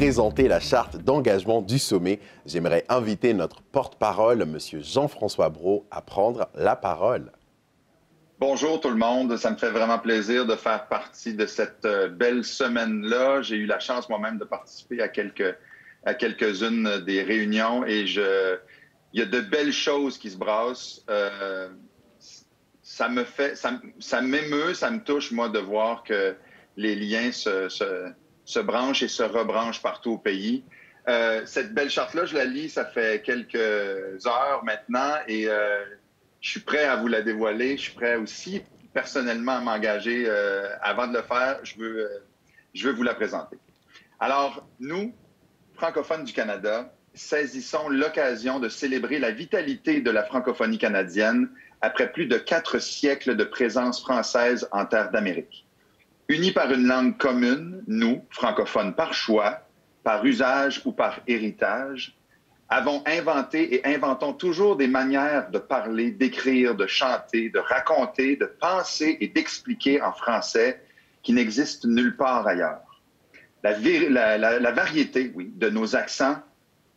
présenter la charte d'engagement du sommet, j'aimerais inviter notre porte-parole, M. Jean-François Brault, à prendre la parole. Bonjour tout le monde, ça me fait vraiment plaisir de faire partie de cette belle semaine-là. J'ai eu la chance moi-même de participer à quelques-unes des réunions et il y a de belles choses qui se brassent. Ça m'émeut, ça me touche, moi, de voir que les liens se branchent et se rebranchent partout au pays. Cette belle charte-là, je la lis, ça fait quelques heures maintenant et je suis prêt à vous la dévoiler. Je suis prêt aussi, personnellement, à m'engager. Avant de le faire, je veux vous la présenter. Alors, nous, francophones du Canada, saisissons l'occasion de célébrer la vitalité de la francophonie canadienne après plus de 4 siècles de présence française en terre d'Amérique. Unis par une langue commune, nous, francophones par choix, par usage ou par héritage, avons inventé et inventons toujours des manières de parler, d'écrire, de chanter, de raconter, de penser et d'expliquer en français qui n'existent nulle part ailleurs. La variété, oui, de nos accents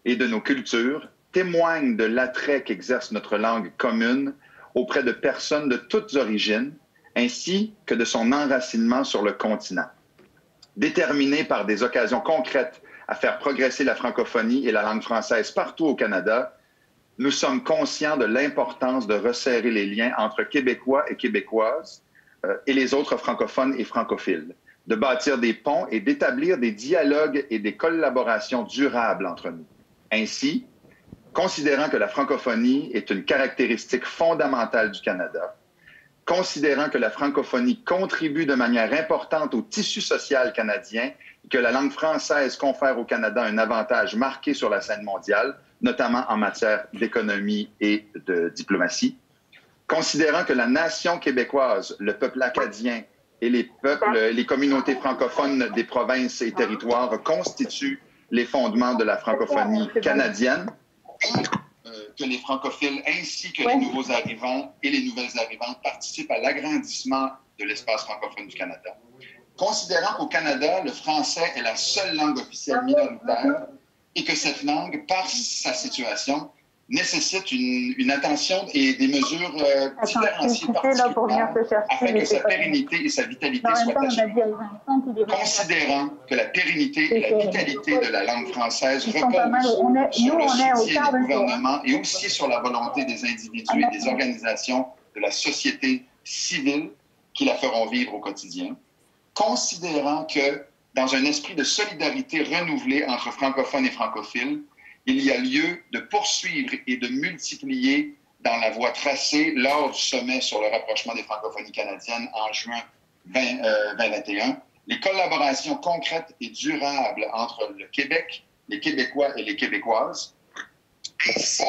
et de nos cultures témoigne de l'attrait qu'exerce notre langue commune auprès de personnes de toutes origines, ainsi que de son enracinement sur le continent. Déterminés par des occasions concrètes à faire progresser la francophonie et la langue française partout au Canada, nous sommes conscients de l'importance de resserrer les liens entre Québécois et Québécoises et les autres francophones et francophiles, de bâtir des ponts et d'établir des dialogues et des collaborations durables entre nous. Ainsi, considérant que la francophonie est une caractéristique fondamentale du Canada, considérant que la francophonie contribue de manière importante au tissu social canadien et que la langue française confère au Canada un avantage marqué sur la scène mondiale, notamment en matière d'économie et de diplomatie, considérant que la nation québécoise, le peuple acadien et les communautés francophones des provinces et territoires constituent les fondements de la francophonie canadienne, que les francophiles ainsi que les nouveaux arrivants et les nouvelles arrivantes participent à l'agrandissement de l'espace francophone du Canada. Considérant qu'au Canada, le français est la seule langue officielle minoritaire et que cette langue, par sa situation, nécessite une attention et des mesures différenciées particulièrement afin que sa pérennité et sa vitalité soient assurées. Considérant que la pérennité et la vitalité de la langue française reposent sur le soutien du gouvernement et aussi sur la volonté des individus et des organisations de la société civile qui la feront vivre au quotidien, considérant que, dans un esprit de solidarité renouvelée entre francophones et francophiles, il y a lieu de poursuivre et de multiplier dans la voie tracée lors du sommet sur le rapprochement des francophonies canadiennes en juin 2021, les collaborations concrètes et durables entre le Québec, les Québécois et les Québécoises, ainsi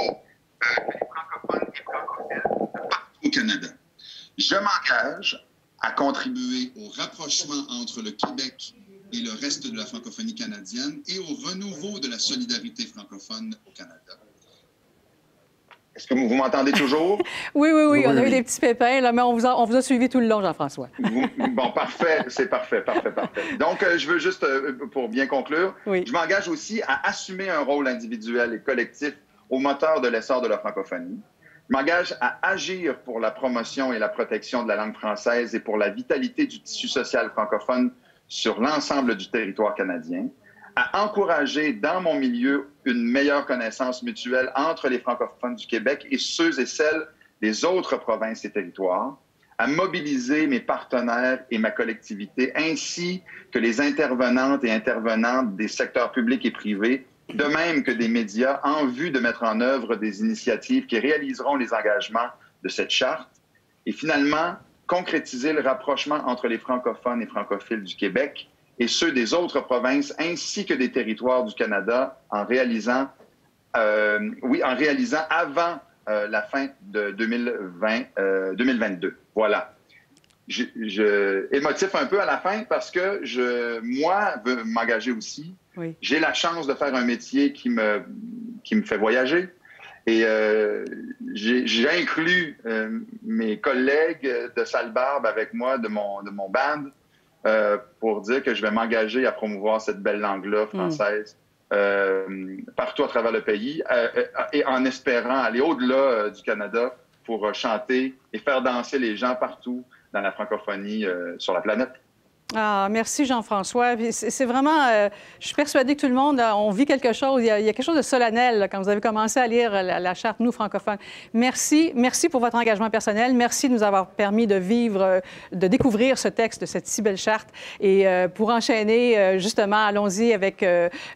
que les francophones et francophiles partout au Canada. Je m'engage à contribuer au rapprochement entre le Québec et le reste de la francophonie canadienne et au renouveau de la solidarité francophone au Canada. Est-ce que vous m'entendez toujours? Oui, on a eu des petits pépins, là, mais on vous a suivi tout le long, Jean-François. Bon, parfait, c'est parfait. Donc, je veux juste, pour bien conclure, je m'engage aussi à assumer un rôle individuel et collectif au moteur de l'essor de la francophonie. Je m'engage à agir pour la promotion et la protection de la langue française et pour la vitalité du tissu social francophone sur l'ensemble du territoire canadien, à encourager dans mon milieu une meilleure connaissance mutuelle entre les francophones du Québec et ceux et celles des autres provinces et territoires, à mobiliser mes partenaires et ma collectivité, ainsi que les intervenantes et intervenants des secteurs publics et privés, de même que des médias, en vue de mettre en œuvre des initiatives qui réaliseront les engagements de cette charte, et finalement, concrétiser le rapprochement entre les francophones et francophiles du Québec et ceux des autres provinces ainsi que des territoires du Canada en réalisant avant la fin de 2022. Voilà. Émotif un peu à la fin parce que moi, veux m'engager aussi. Oui. J'ai la chance de faire un métier qui me fait voyager. Et j'ai inclus mes collègues de Salbarbe avec moi, de mon band, pour dire que je vais m'engager à promouvoir cette belle langue-là française partout à travers le pays et en espérant aller au-delà du Canada pour chanter et faire danser les gens partout dans la francophonie sur la planète. Ah, merci Jean-François. C'est vraiment, je suis persuadée que tout le monde, on vit quelque chose, il y a quelque chose de solennel là, quand vous avez commencé à lire la charte Nous francophones. Merci pour votre engagement personnel. Merci de nous avoir permis de vivre, de découvrir ce texte de cette si belle charte. Et pour enchaîner, justement, allons-y avec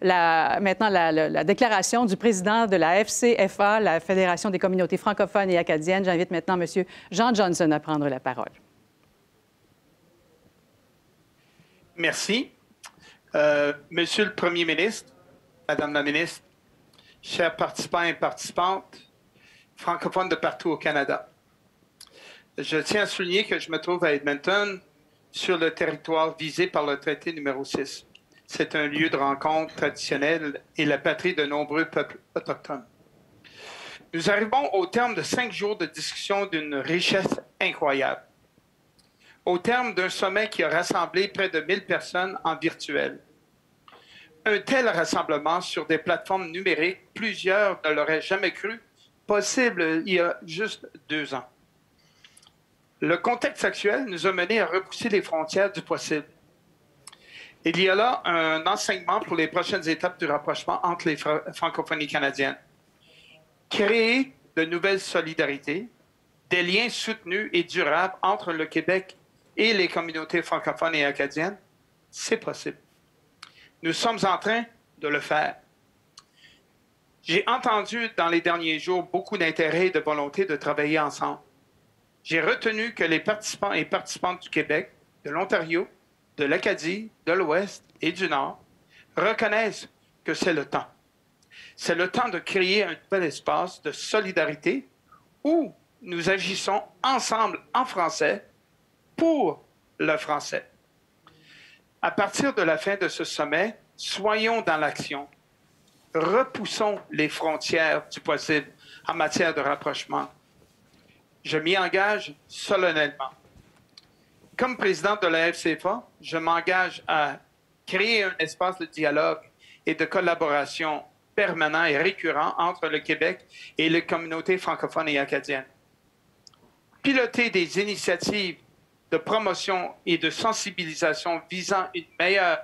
maintenant la déclaration du président de la FCFA, la Fédération des communautés francophones et acadiennes. J'invite maintenant M. Jean Johnson à prendre la parole. Merci. Monsieur le Premier ministre, Madame la ministre, chers participants et participantes, francophones de partout au Canada, je tiens à souligner que je me trouve à Edmonton, sur le territoire visé par le traité numéro 6. C'est un lieu de rencontre traditionnel et la patrie de nombreux peuples autochtones. Nous arrivons au terme de 5 jours de discussion d'une richesse incroyable. Au terme d'un sommet qui a rassemblé près de 1000 personnes en virtuel. Un tel rassemblement sur des plateformes numériques, plusieurs ne l'auraient jamais cru possible il y a juste 2 ans. Le contexte actuel nous a menés à repousser les frontières du possible. Il y a là un enseignement pour les prochaines étapes du rapprochement entre les francophonies canadiennes. Créer de nouvelles solidarités, des liens soutenus et durables entre le Québec et les communautés francophones et acadiennes, c'est possible. Nous sommes en train de le faire. J'ai entendu dans les derniers jours beaucoup d'intérêt et de volonté de travailler ensemble. J'ai retenu que les participants et participantes du Québec, de l'Ontario, de l'Acadie, de l'Ouest et du Nord reconnaissent que c'est le temps. C'est le temps de créer un nouvel espace de solidarité où nous agissons ensemble en français pour le français. À partir de la fin de ce sommet, soyons dans l'action. Repoussons les frontières du possible en matière de rapprochement. Je m'y engage solennellement. Comme président de la FCFA, je m'engage à créer un espace de dialogue et de collaboration permanent et récurrent entre le Québec et les communautés francophones et acadiennes. Piloter des initiatives de promotion et de sensibilisation visant une meilleure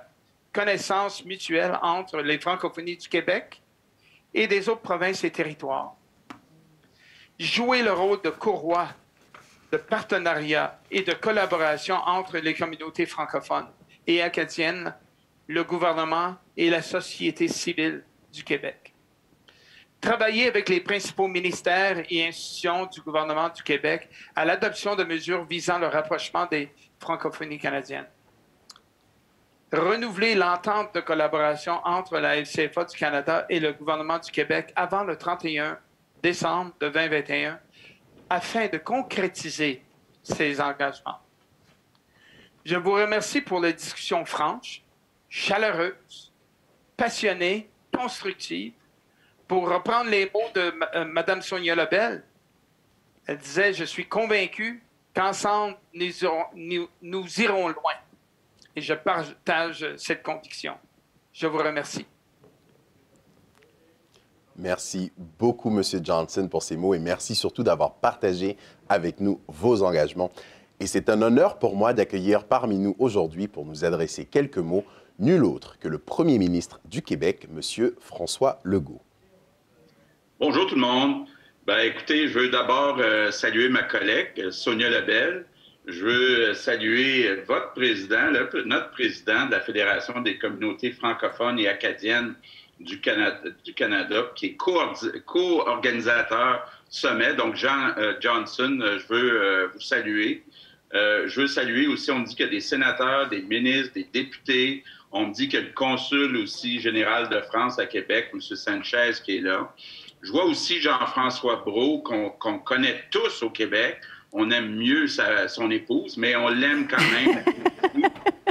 connaissance mutuelle entre les francophonies du Québec et des autres provinces et territoires. Jouer le rôle de courroie, de partenariat et de collaboration entre les communautés francophones et acadiennes, le gouvernement et la société civile du Québec. Travailler avec les principaux ministères et institutions du gouvernement du Québec à l'adoption de mesures visant le rapprochement des francophonies canadiennes. Renouveler l'entente de collaboration entre la FCFA du Canada et le gouvernement du Québec avant le 31 décembre de 2021 afin de concrétiser ces engagements. Je vous remercie pour les discussions franches, chaleureuses, passionnées, constructives. Pour reprendre les mots de Mme Sonia Lebel, elle disait « Je suis convaincu qu'ensemble, nous irons loin. » Et je partage cette conviction. Je vous remercie. Merci beaucoup, M. Johnson, pour ces mots et merci surtout d'avoir partagé avec nous vos engagements. Et c'est un honneur pour moi d'accueillir parmi nous aujourd'hui pour nous adresser quelques mots, nul autre que le Premier ministre du Québec, M. François Legault. Bonjour tout le monde. Écoutez, je veux d'abord saluer ma collègue, Sonia Lebel. Je veux saluer votre président, notre président de la Fédération des communautés francophones et acadiennes du Canada, qui est co-organisateur du sommet. Donc, Jean Johnson, je veux vous saluer. Je veux saluer aussi, on me dit qu'il y a des sénateurs, des ministres, des députés. On me dit qu'il y a le consul aussi général de France à Québec, M. Sanchez, qui est là. Je vois aussi Jean-François Brault, qu'on connaît tous au Québec. On aime mieux son épouse, mais on l'aime quand même.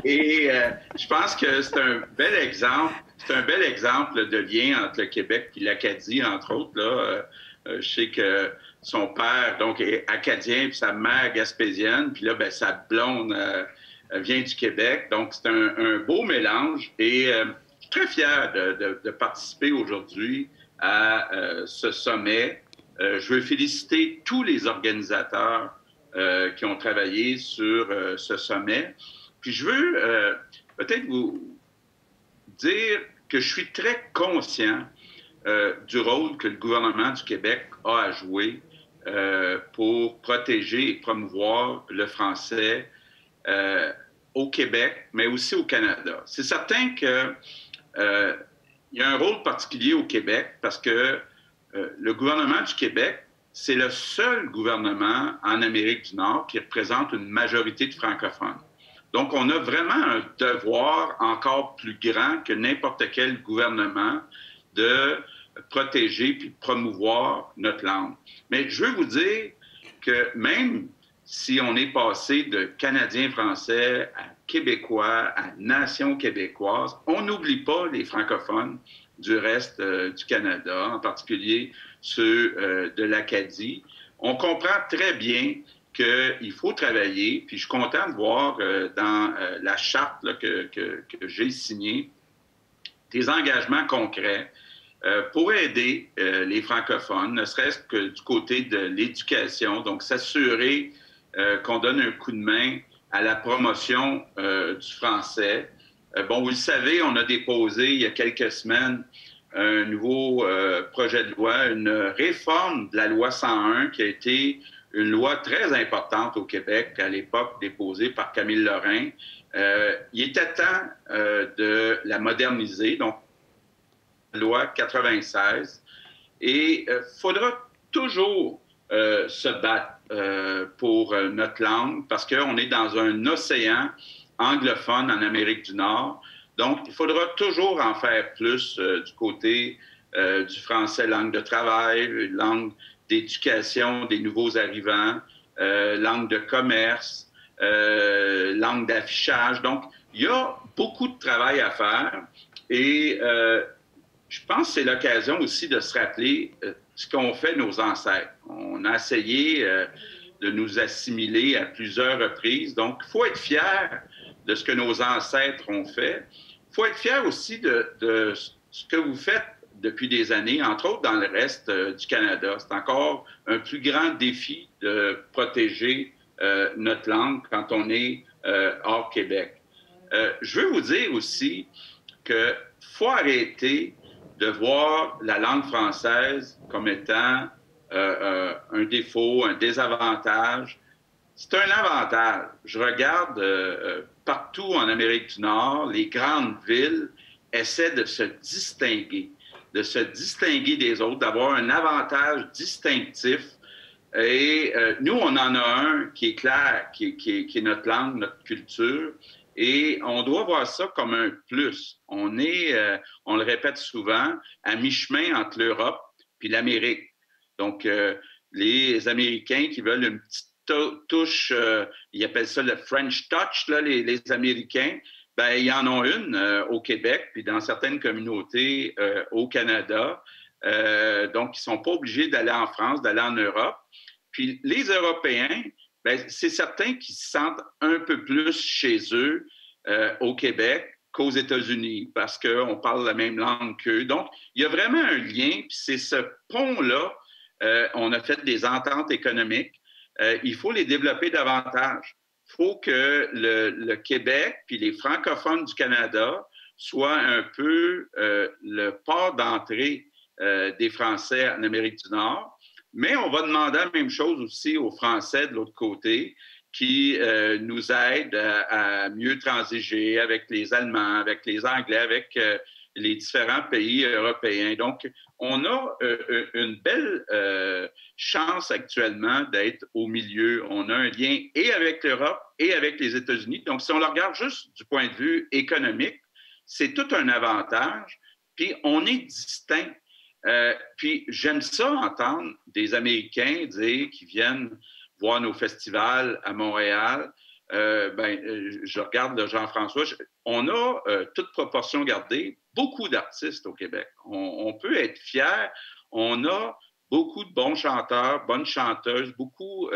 Et je pense que c'est un bel exemple. C'est un bel exemple de lien entre le Québec et l'Acadie, entre autres. Là. Je sais que son père donc, est acadien, puis sa mère gaspésienne. Puis là, sa blonde vient du Québec. Donc, c'est un beau mélange et je suis très fier de participer aujourd'hui à ce sommet. Je veux féliciter tous les organisateurs qui ont travaillé sur ce sommet. Puis je veux peut-être vous dire que je suis très conscient du rôle que le gouvernement du Québec a à jouer pour protéger et promouvoir le français au Québec, mais aussi au Canada. C'est certain qu'il y a un rôle particulier au Québec parce que le gouvernement du Québec, c'est le seul gouvernement en Amérique du Nord qui représente une majorité de francophones. Donc, on a vraiment un devoir encore plus grand que n'importe quel gouvernement de protéger puis de promouvoir notre langue. Mais je veux vous dire que même si on est passé de Canadiens français à Québécois, à Nation québécoise, on n'oublie pas les francophones du reste du Canada, en particulier ceux de l'Acadie. On comprend très bien qu'il faut travailler, puis je suis content de voir dans la charte là, que j'ai signée des engagements concrets pour aider les francophones, ne serait-ce que du côté de l'éducation, donc s'assurer qu'on donne un coup de main à la promotion du français. Bon, vous le savez, on a déposé il y a quelques semaines un nouveau projet de loi, une réforme de la loi 101 qui a été une loi très importante au Québec, à l'époque déposée par Camille Lorrain. Il était temps de la moderniser, donc loi 96, et il faudra toujours se battre pour notre langue parce qu'on est dans un océan anglophone en Amérique du Nord. Donc, il faudra toujours en faire plus du côté du français langue de travail, langue d'éducation des nouveaux arrivants, langue de commerce, langue d'affichage. Donc, il y a beaucoup de travail à faire et je pense que c'est l'occasion aussi de se rappeler ce qu'ont fait nos ancêtres. On a essayé de nous assimiler à plusieurs reprises. Donc, il faut être fier de ce que nos ancêtres ont fait. Il faut être fier aussi de ce que vous faites depuis des années, entre autres dans le reste du Canada. C'est encore un plus grand défi de protéger notre langue quand on est hors Québec. Je veux vous dire aussi qu'il faut arrêter de voir la langue française comme étant un défaut, un désavantage. C'est un avantage. Je regarde partout en Amérique du Nord, les grandes villes essaient de se distinguer des autres, d'avoir un avantage distinctif. Et nous, on en a un qui est clair, qui est notre langue, notre culture. Et on doit voir ça comme un plus. On est, on le répète souvent, à mi-chemin entre l'Europe et l'Amérique. Donc, les Américains qui veulent une petite touche, ils appellent ça le French touch, là, les Américains, ben, ils en ont une au Québec, puis dans certaines communautés au Canada. Donc, ils ne sont pas obligés d'aller en France, d'aller en Europe. Puis les Européens, ben, c'est certain qu'ils se sentent un peu plus chez eux au Québec qu'aux États-Unis, parce qu'on parle la même langue qu'eux. Donc, il y a vraiment un lien, puis c'est ce pont-là. On a fait des ententes économiques. Il faut les développer davantage. Il faut que le Québec puis les francophones du Canada soient un peu le port d'entrée des Français en Amérique du Nord. Mais on va demander la même chose aussi aux Français de l'autre côté qui nous aident à mieux transiger avec les Allemands, avec les Anglais, avec les différents pays européens. Donc, on a une belle chance actuellement d'être au milieu. On a un lien et avec l'Europe et avec les États-Unis. Donc, si on le regarde juste du point de vue économique, c'est tout un avantage. Puis, on est distinct. Puis, j'aime ça entendre des Américains dire qu'ils viennent voir nos festivals à Montréal. Je regarde de Jean-François. On a, toute proportion gardée, beaucoup d'artistes au Québec. On peut être fier. On a beaucoup de bons chanteurs, bonnes chanteuses, beaucoup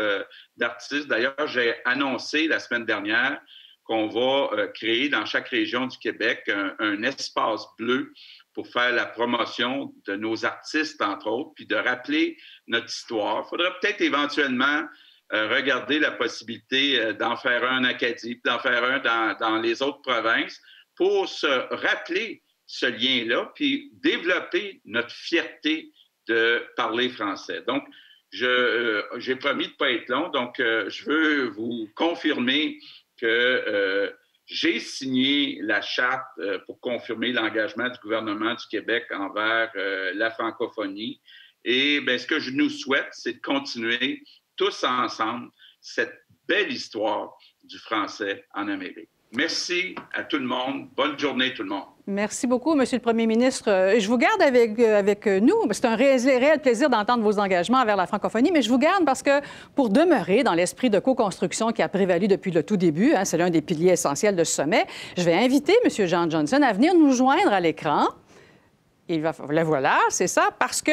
d'artistes. D'ailleurs, j'ai annoncé la semaine dernière qu'on va créer dans chaque région du Québec un espace bleu pour faire la promotion de nos artistes, entre autres, puis de rappeler notre histoire. Il faudra peut-être éventuellement regarder la possibilité d'en faire un en Acadie, d'en faire un dans les autres provinces pour se rappeler ce lien-là, puis développer notre fierté de parler français. Donc, j'ai promis de ne pas être long, donc je veux vous confirmer que j'ai signé la charte pour confirmer l'engagement du gouvernement du Québec envers la francophonie. Et bien, ce que je nous souhaite, c'est de continuer tous ensemble cette belle histoire du français en Amérique. Merci à tout le monde. Bonne journée, tout le monde. Merci beaucoup, Monsieur le Premier ministre. Je vous garde avec nous. C'est un réel plaisir d'entendre vos engagements envers la francophonie, mais je vous garde parce que pour demeurer dans l'esprit de co-construction qui a prévalu depuis le tout début, c'est l'un des piliers essentiels de ce sommet, je vais inviter M. Jean Johnson à venir nous joindre à l'écran. Le voilà, c'est ça, parce que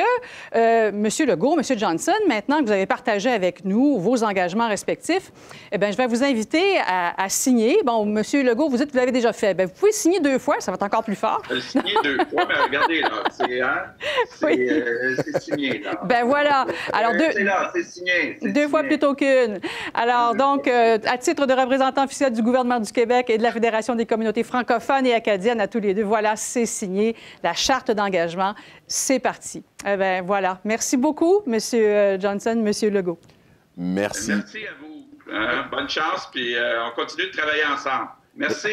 M. Legault, M. Johnson, maintenant que vous avez partagé avec nous vos engagements respectifs, eh bien, je vais vous inviter à signer. Bon, M. Legault, vous dites que vous l'avez déjà fait. Bien, vous pouvez signer 2 fois, ça va être encore plus fort. Signer 2 fois, mais regardez, là, c'est signé, là. Ben voilà. Alors, c'est là, c'est signé. 2 fois plutôt qu'une. Alors, donc, à titre de représentant officiel du gouvernement du Québec et de la Fédération des communautés francophones et acadiennes à tous les deux, voilà, c'est signé. La charte d'engagement, c'est parti. Eh bien, voilà. Merci beaucoup, M. Johnson, M. Legault. Merci. Merci à vous. Bonne chance, puis on continue de travailler ensemble. Merci.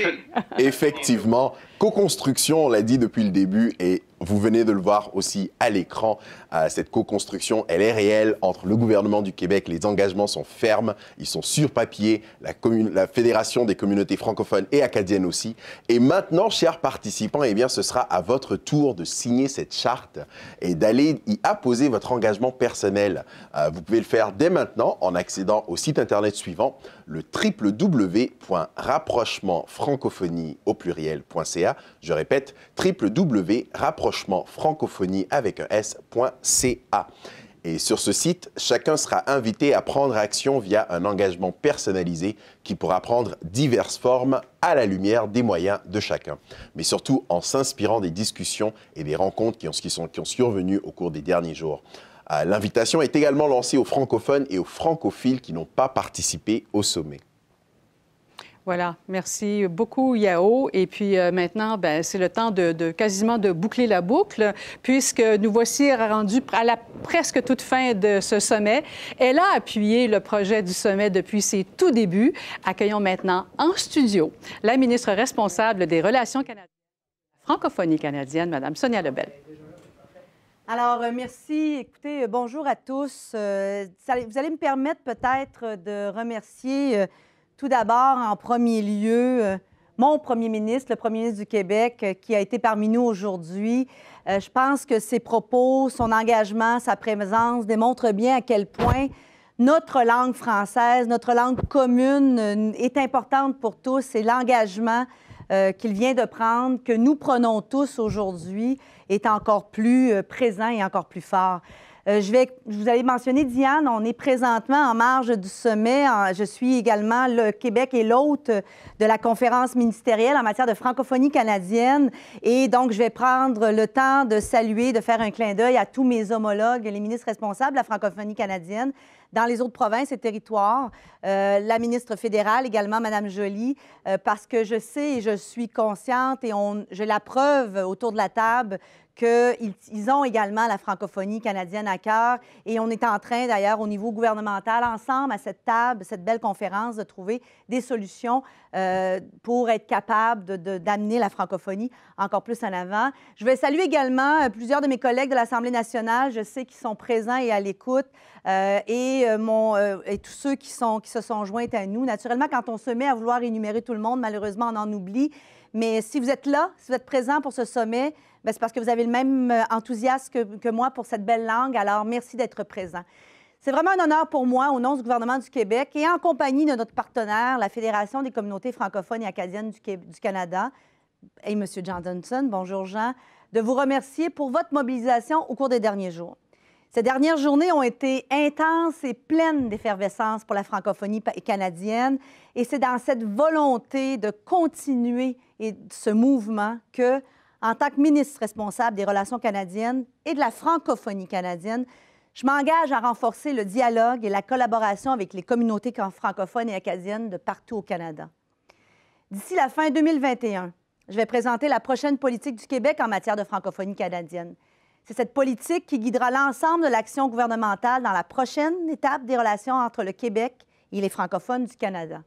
Effectivement, co-construction, on l'a dit depuis le début, et vous venez de le voir aussi à l'écran. Cette co-construction, elle est réelle entre le gouvernement du Québec. Les engagements sont fermes, ils sont sur papier. La Fédération des communautés francophones et acadiennes aussi. Et maintenant, chers participants, eh bien, ce sera à votre tour de signer cette charte et d'aller y apposer votre engagement personnel. Vous pouvez le faire dès maintenant en accédant au site Internet suivant, le www.rapprochementfrancophonie au pluriel.ca. Je répète, www.rapprochementfrancophonie avec un s.ca. Et sur ce site, chacun sera invité à prendre action via un engagement personnalisé qui pourra prendre diverses formes à la lumière des moyens de chacun. Mais surtout en s'inspirant des discussions et des rencontres qui ont survenu au cours des derniers jours. L'invitation est également lancée aux francophones et aux francophiles qui n'ont pas participé au sommet. Voilà, merci beaucoup, Yao. Et puis maintenant, ben, c'est le temps quasiment de boucler la boucle, puisque nous voici rendus à la presque toute fin de ce sommet. Elle a appuyé le projet du sommet depuis ses tout débuts. Accueillons maintenant en studio la ministre responsable des Relations canadiennes, francophonie canadienne, Mme Sonia Lebel. Alors, merci. Écoutez, bonjour à tous. Vous allez me permettre peut-être de remercier tout d'abord, en premier lieu, mon premier ministre, le premier ministre du Québec, qui a été parmi nous aujourd'hui. Je pense que ses propos, son engagement, sa présence démontrent bien à quel point notre langue française, notre langue commune est importante pour tous et l'engagement qu'il vient de prendre, que nous prenons tous aujourd'hui, est encore plus présent et encore plus fort. Vous allez mentionner, Diane, on est présentement en marge du sommet. Je suis également le Québec et l'hôte de la conférence ministérielle en matière de francophonie canadienne. Et donc, je vais prendre le temps de saluer, de faire un clin d'œil à tous mes homologues, les ministres responsables de la francophonie canadienne dans les autres provinces et territoires, la ministre fédérale également, Mme Joly, parce que je sais et je suis consciente et j'ai la preuve autour de la table qu'ils ont également la francophonie canadienne à cœur et on est en train d'ailleurs au niveau gouvernemental, ensemble à cette table, cette belle conférence, de trouver des solutions pour être capable d'amener la francophonie encore plus en avant. Je vais saluer également plusieurs de mes collègues de l'Assemblée nationale, je sais qu'ils sont présents et à l'écoute, et tous ceux qui se sont joints à nous. Naturellement, quand on se met à vouloir énumérer tout le monde, malheureusement, on en oublie. Mais si vous êtes là, si vous êtes présents pour ce sommet, bien, c'est parce que vous avez le même enthousiasme que moi pour cette belle langue. Alors, merci d'être présent. C'est vraiment un honneur pour moi, au nom du gouvernement du Québec et en compagnie de notre partenaire, la Fédération des communautés francophones et acadiennes du Canada, et M. Jean Johnson, bonjour Jean, de vous remercier pour votre mobilisation au cours des derniers jours. Ces dernières journées ont été intenses et pleines d'effervescence pour la francophonie canadienne. Et c'est dans cette volonté de continuer ce mouvement que, en tant que ministre responsable des Relations canadiennes et de la francophonie canadienne, je m'engage à renforcer le dialogue et la collaboration avec les communautés francophones et acadiennes de partout au Canada. D'ici la fin 2021, je vais présenter la prochaine politique du Québec en matière de francophonie canadienne. C'est cette politique qui guidera l'ensemble de l'action gouvernementale dans la prochaine étape des relations entre le Québec et les francophones du Canada.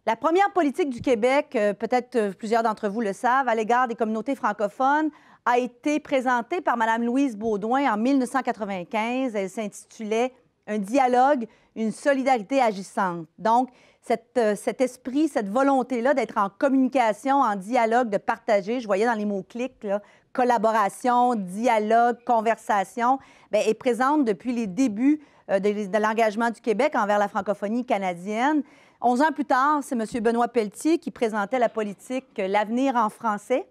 La première politique du Québec, peut-être plusieurs d'entre vous le savent, à l'égard des communautés francophones, a été présentée par Mme Louise Beaudoin en 1995. Elle s'intitulait « Un dialogue, une solidarité agissante ». Donc, cet esprit, cette volonté-là d'être en communication, en dialogue, de partager, je voyais dans les mots-clics, là, collaboration, dialogue, conversation, bien, est présente depuis les débuts de l'engagement du Québec envers la francophonie canadienne. 11 ans plus tard, c'est M. Benoît Pelletier qui présentait la politique L'avenir en français.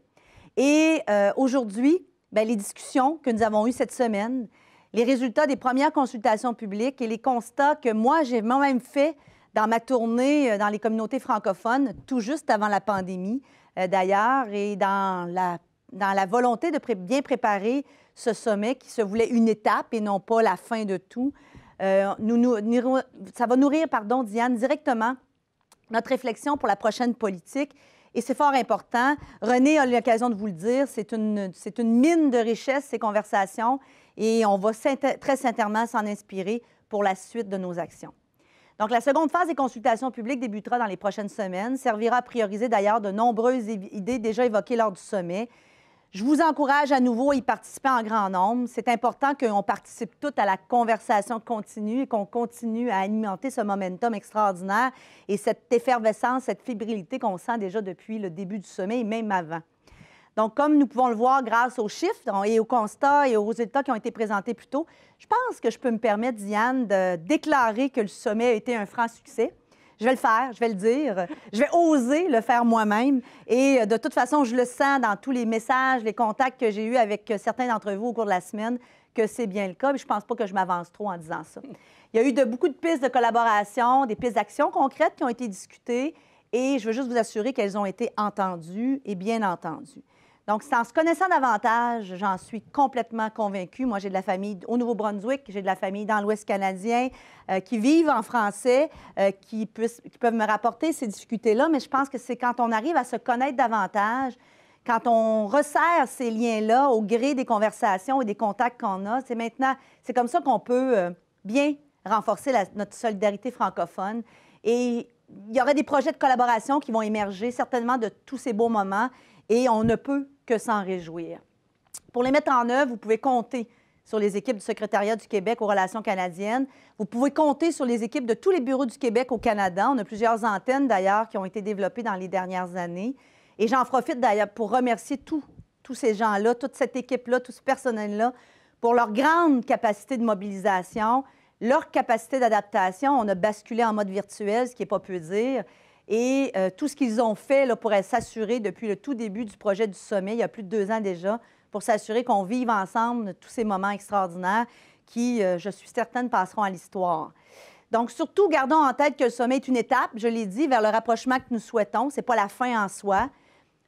Et aujourd'hui, bien, les discussions que nous avons eues cette semaine, les résultats des premières consultations publiques et les constats que moi, j'ai moi-même fait dans ma tournée dans les communautés francophones, tout juste avant la pandémie, d'ailleurs, et dans la volonté de bien préparer ce sommet qui se voulait une étape et non pas la fin de tout. Ça va nourrir, Diane, directement notre réflexion pour la prochaine politique. Et c'est fort important. René a eu l'occasion de vous le dire, c'est une mine de richesse, ces conversations, et on va très sincèrement s'en inspirer pour la suite de nos actions. Donc, la seconde phase des consultations publiques débutera dans les prochaines semaines, servira à prioriser d'ailleurs de nombreuses idées déjà évoquées lors du sommet. Je vous encourage à nouveau à y participer en grand nombre. C'est important qu'on participe tous à la conversation continue et qu'on continue à alimenter ce momentum extraordinaire et cette effervescence, cette fébrilité qu'on sent déjà depuis le début du sommet et même avant. Donc, comme nous pouvons le voir grâce aux chiffres et aux constats et aux résultats qui ont été présentés plus tôt, je pense que je peux me permettre, Diane, de déclarer que le sommet a été un franc succès. Je vais le faire, je vais le dire, je vais oser le faire moi-même. Et de toute façon, je le sens dans tous les messages, les contacts que j'ai eus avec certains d'entre vous au cours de la semaine, que c'est bien le cas. Mais je ne pense pas que je m'avance trop en disant ça. Il y a eu beaucoup de pistes de collaboration, des pistes d'action concrètes qui ont été discutées. Et je veux juste vous assurer qu'elles ont été entendues et bien entendues. Donc, en se connaissant davantage, j'en suis complètement convaincue. Moi, j'ai de la famille au Nouveau-Brunswick, j'ai de la famille dans l'Ouest canadien qui vivent en français, qui peuvent me rapporter ces difficultés-là, mais je pense que c'est quand on arrive à se connaître davantage, quand on resserre ces liens-là au gré des conversations et des contacts qu'on a, c'est comme ça qu'on peut bien renforcer notre solidarité francophone. Et il y aura des projets de collaboration qui vont émerger certainement de tous ces beaux moments et on ne peut que s'en réjouir. Pour les mettre en œuvre, vous pouvez compter sur les équipes du Secrétariat du Québec aux relations canadiennes. Vous pouvez compter sur les équipes de tous les bureaux du Québec au Canada. On a plusieurs antennes, d'ailleurs, qui ont été développées dans les dernières années. Et j'en profite, d'ailleurs, pour remercier tous ces gens-là, toute cette équipe-là, tout ce personnel-là, pour leur grande capacité de mobilisation, leur capacité d'adaptation. On a basculé en mode virtuel, ce qui n'est pas peu dire. Et tout ce qu'ils ont fait là, pour s'assurer depuis le tout début du projet du sommet, il y a plus de 2 ans déjà, pour s'assurer qu'on vive ensemble tous ces moments extraordinaires qui, je suis certaine, passeront à l'histoire. Donc, surtout, gardons en tête que le sommet est une étape, je l'ai dit, vers le rapprochement que nous souhaitons. Ce n'est pas la fin en soi.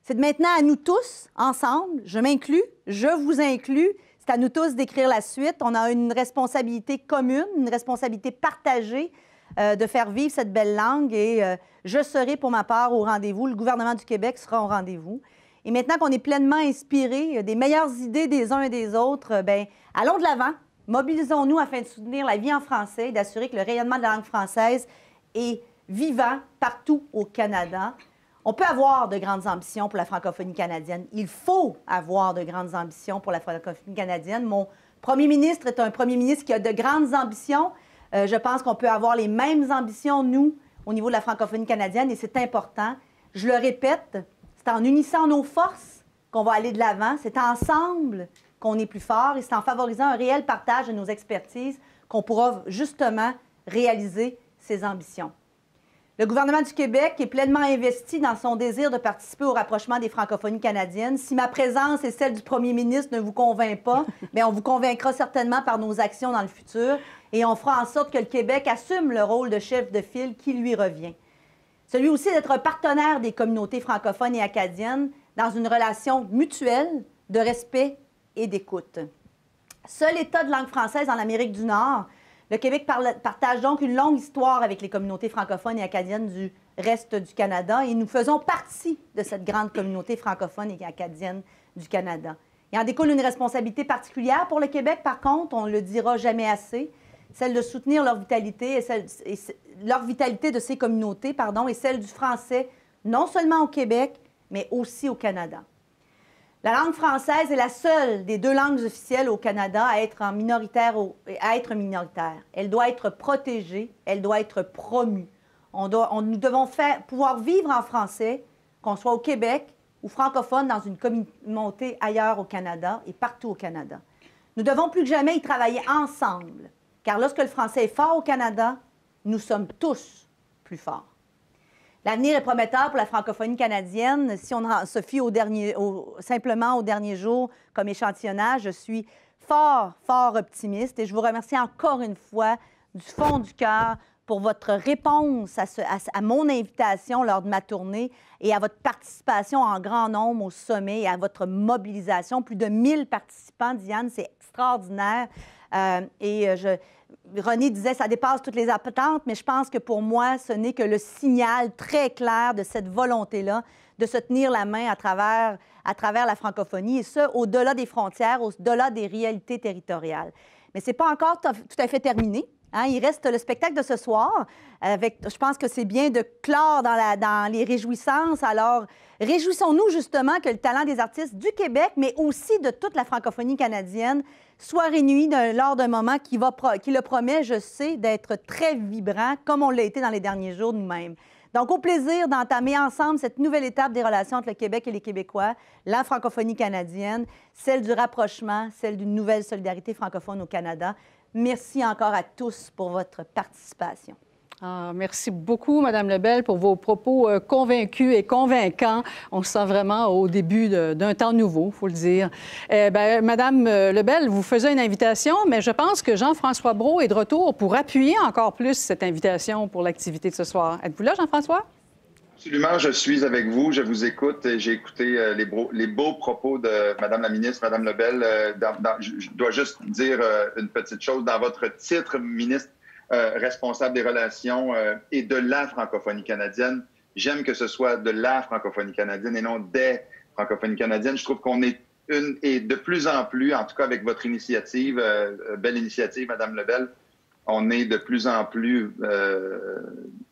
C'est maintenant à nous tous, ensemble, je m'inclus, je vous inclus, c'est à nous tous d'écrire la suite. On a une responsabilité commune, une responsabilité partagée de faire vivre cette belle langue et je serai pour ma part au rendez-vous. Le gouvernement du Québec sera au rendez-vous. Et maintenant qu'on est pleinement inspirés des meilleures idées des uns et des autres, bien, allons de l'avant. Mobilisons-nous afin de soutenir la vie en français et d'assurer que le rayonnement de la langue française est vivant partout au Canada. On peut avoir de grandes ambitions pour la francophonie canadienne. Il faut avoir de grandes ambitions pour la francophonie canadienne. Mon premier ministre est un premier ministre qui a de grandes ambitions. Je pense qu'on peut avoir les mêmes ambitions, nous, au niveau de la francophonie canadienne, et c'est important. Je le répète, c'est en unissant nos forces qu'on va aller de l'avant. C'est ensemble qu'on est plus fort et c'est en favorisant un réel partage de nos expertises qu'on pourra justement réaliser ces ambitions. Le gouvernement du Québec est pleinement investi dans son désir de participer au rapprochement des francophonies canadiennes. Si ma présence et celle du premier ministre ne vous convainc pas, bien, on vous convaincra certainement par nos actions dans le futur et on fera en sorte que le Québec assume le rôle de chef de file qui lui revient. Celui aussi d'être un partenaire des communautés francophones et acadiennes dans une relation mutuelle de respect et d'écoute. Seul État de langue française en Amérique du Nord, le Québec partage donc une longue histoire avec les communautés francophones et acadiennes du reste du Canada et nous faisons partie de cette grande communauté francophone et acadienne du Canada. Il en découle une responsabilité particulière pour le Québec, par contre, on ne le dira jamais assez, celle de soutenir leur vitalité, leur vitalité de ces communautés, et celle du français, non seulement au Québec, mais aussi au Canada. La langue française est la seule des 2 langues officielles au Canada à être minoritaire. Elle doit être protégée, elle doit être promue. Nous devons pouvoir vivre en français, qu'on soit au Québec ou francophone dans une communauté ailleurs au Canada et partout au Canada. Nous devons plus que jamais y travailler ensemble, car lorsque le français est fort au Canada, nous sommes tous plus forts. L'avenir est prometteur pour la francophonie canadienne. Si on se fie simplement au dernier jour comme échantillonnage, je suis fort optimiste et je vous remercie encore une fois du fond du cœur pour votre réponse à mon invitation lors de ma tournée et à votre participation en grand nombre au sommet et à votre mobilisation. Plus de 1000 participants, Diane, c'est extraordinaire. René disait ça dépasse toutes les attentes, mais je pense que pour moi, ce n'est que le signal très clair de cette volonté-là de se tenir la main à travers la francophonie, et ce, au-delà des frontières, au-delà des réalités territoriales. Mais ce n'est pas encore tout à fait terminé. Il reste le spectacle de ce soir. Je pense que c'est bien de clore dans les réjouissances. Alors, réjouissons-nous justement que le talent des artistes du Québec, mais aussi de toute la francophonie canadienne, soit réuni lors d'un moment qui le promet, je sais, d'être très vibrant, comme on l'a été dans les derniers jours nous-mêmes. Donc, au plaisir d'entamer ensemble cette nouvelle étape des relations entre le Québec et les Québécois, la francophonie canadienne, celle du rapprochement, celle d'une nouvelle solidarité francophone au Canada. Merci encore à tous pour votre participation. Merci beaucoup, Mme Lebel, pour vos propos convaincus et convaincants. On se sent vraiment au début d'un temps nouveau, il faut le dire. Mme Lebel, vous faisiez une invitation, mais je pense que Jean-François Brault est de retour pour appuyer encore plus cette invitation pour l'activité de ce soir. Êtes-vous là, Jean-François? Absolument, je suis avec vous, je vous écoute et j'ai écouté les beaux propos de Mme la ministre, Mme Lebel. Je dois juste dire une petite chose. Dans votre titre, ministre, responsable des relations et de la francophonie canadienne. J'aime que ce soit de la francophonie canadienne et non des francophonies canadiennes. Je trouve qu'on est et de plus en plus, en tout cas avec votre initiative, belle initiative, Mme Lebel, on est de plus en plus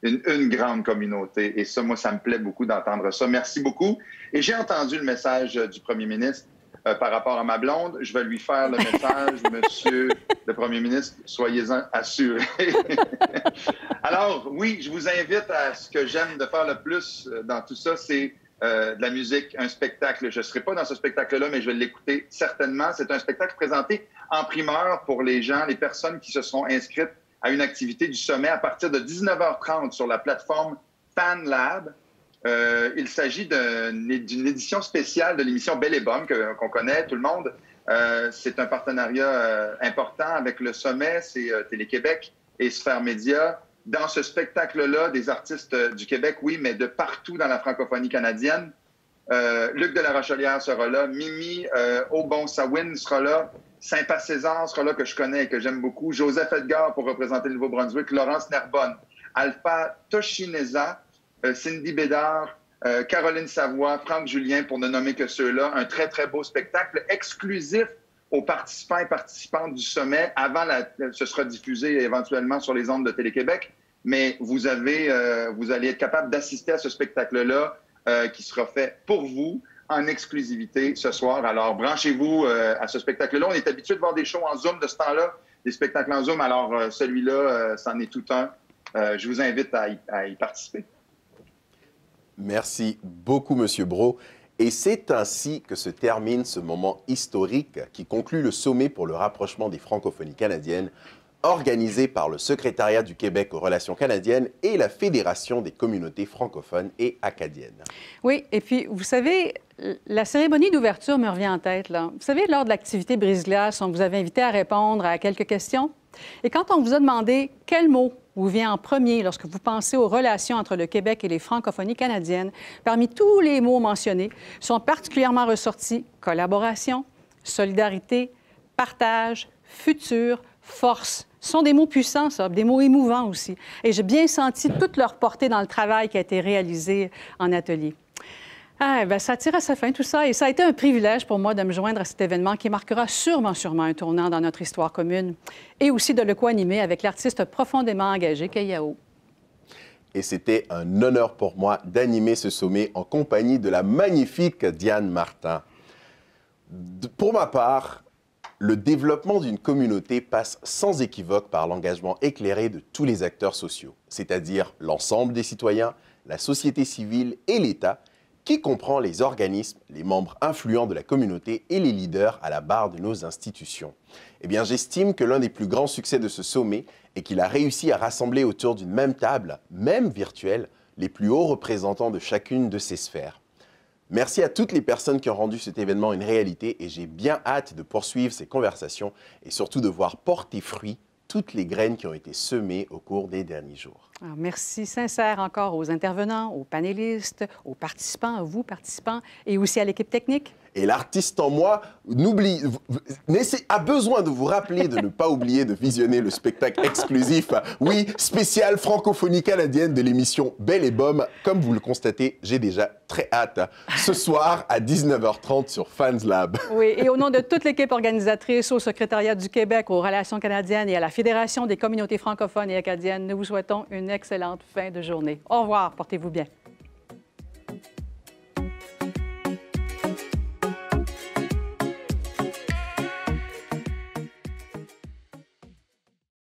une grande communauté. Et ça, moi, ça me plaît beaucoup d'entendre ça. Merci beaucoup. Et j'ai entendu le message du premier ministre par rapport à ma blonde. Je vais lui faire le message, Monsieur le Premier ministre, soyez-en assurés. Alors, oui, je vous invite à ce que j'aime de faire le plus dans tout ça, c'est de la musique, un spectacle. Je ne serai pas dans ce spectacle-là, mais je vais l'écouter certainement. C'est un spectacle présenté en primeur pour les gens, les personnes qui se seront inscrites à une activité du sommet à partir de 19h30 sur la plateforme FanLab. Il s'agit d'une édition spéciale de l'émission Belle et Bonne qu'on connaît, tout le monde. C'est un partenariat important avec le sommet, c'est Télé-Québec et Sphère Média. Dans ce spectacle-là, des artistes du Québec, oui, mais de partout dans la francophonie canadienne. Luc de la Rochelière sera là, Mimi Aubon-Sawin sera là, Saint-Pas-César sera là, que je connais et que j'aime beaucoup, Joseph Edgar pour représenter le Nouveau-Brunswick, Laurence Nerbonne, Alpha Toshineza, Cindy Bédard, Caroline Savoie, Franck Julien, pour ne nommer que ceux-là. Un très, très beau spectacle exclusif aux participants et participantes du sommet. Ce sera diffusé éventuellement sur les ondes de Télé-Québec, mais vous allez être capable d'assister à ce spectacle-là qui sera fait pour vous en exclusivité ce soir. Alors, branchez-vous à ce spectacle-là. On est habitué de voir des shows en Zoom de ce temps-là, des spectacles en Zoom. Alors, celui-là, c'en est tout un. Je vous invite à y participer. Merci beaucoup, M. Brault. Et c'est ainsi que se termine ce moment historique qui conclut le sommet pour le rapprochement des francophonies canadiennes. organisé par le Secrétariat du Québec aux relations canadiennes et la Fédération des communautés francophones et acadiennes. Oui, et puis, vous savez, la cérémonie d'ouverture me revient en tête, là. Vous savez, lors de l'activité Brise-Glace, on vous avait invité à répondre à quelques questions. Et quand on vous a demandé quel mot vous vient en premier lorsque vous pensez aux relations entre le Québec et les francophonies canadiennes, parmi tous les mots mentionnés, sont particulièrement ressortis collaboration, solidarité, partage, futur, force. Ce sont des mots puissants, ça, des mots émouvants aussi. Et j'ai bien senti toute leur portée dans le travail qui a été réalisé en atelier. Ah, bien, ça tire à sa fin, tout ça. Et ça a été un privilège pour moi de me joindre à cet événement qui marquera sûrement un tournant dans notre histoire commune. Et aussi de le co-animer avec l'artiste profondément engagé qu'est Yao. Et c'était un honneur pour moi d'animer ce sommet en compagnie de la magnifique Diane Martin. Pour ma part, le développement d'une communauté passe sans équivoque par l'engagement éclairé de tous les acteurs sociaux, c'est-à-dire l'ensemble des citoyens, la société civile et l'État, qui comprend les organismes, les membres influents de la communauté et les leaders à la barre de nos institutions. Eh bien, j'estime que l'un des plus grands succès de ce sommet est qu'il a réussi à rassembler autour d'une même table, même virtuelle, les plus hauts représentants de chacune de ces sphères. Merci à toutes les personnes qui ont rendu cet événement une réalité et j'ai bien hâte de poursuivre ces conversations et surtout de voir porter fruit toutes les graines qui ont été semées au cours des derniers jours. Alors, merci sincère encore aux intervenants, aux panélistes, aux participants, à vous participants et aussi à l'équipe technique. Et l'artiste en moi a besoin de vous rappeler de ne pas oublier de visionner le spectacle exclusif, oui, spécial francophonie canadienne de l'émission Belle et Bomme. Comme vous le constatez, j'ai déjà très hâte. Ce soir à 19h30 sur Fans Lab. Oui, et au nom de toute l'équipe organisatrice, au Secrétariat du Québec, aux relations canadiennes et à la Fédération des communautés francophones et acadiennes, nous vous souhaitons une excellente fin de journée. Au revoir, portez-vous bien.